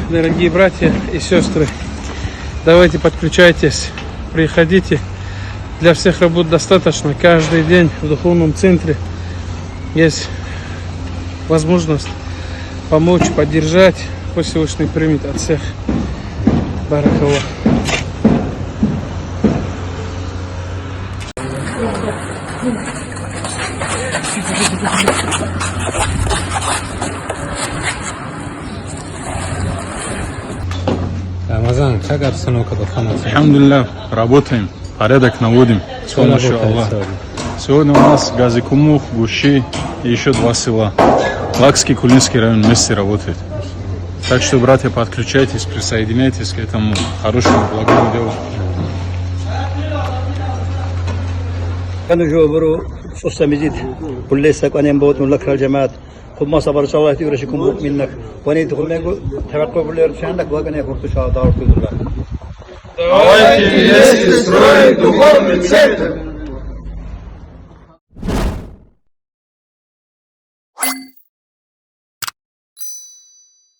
Дорогие братья и сестры, давайте подключайтесь, приходите. Для всех работ достаточно. Каждый день в духовном центре есть возможность помочь, поддержать. Пусть Всевышний примет от всех. Баракаллах. Рамазан, как обстановка в Хамасе? Алхамдулилlah, работаем, порядок наводим, с помощью Аллаха. Сегодня у нас Газикумух, Гуши и еще 2 села. Лакский, Кулинский район вместе работает. Так что, братья, подключайтесь, присоединяйтесь к этому хорошему, благому делу. كانوا جوبرو صوصة مزيد كل ساق أنا مبوت من لك الجماعات خذ ما صبر الله يورشكم منك وني تقول لك توقع بالله عندك وكان يخرج شهادة ورسول الله. Давайте вместе строить духовный центр.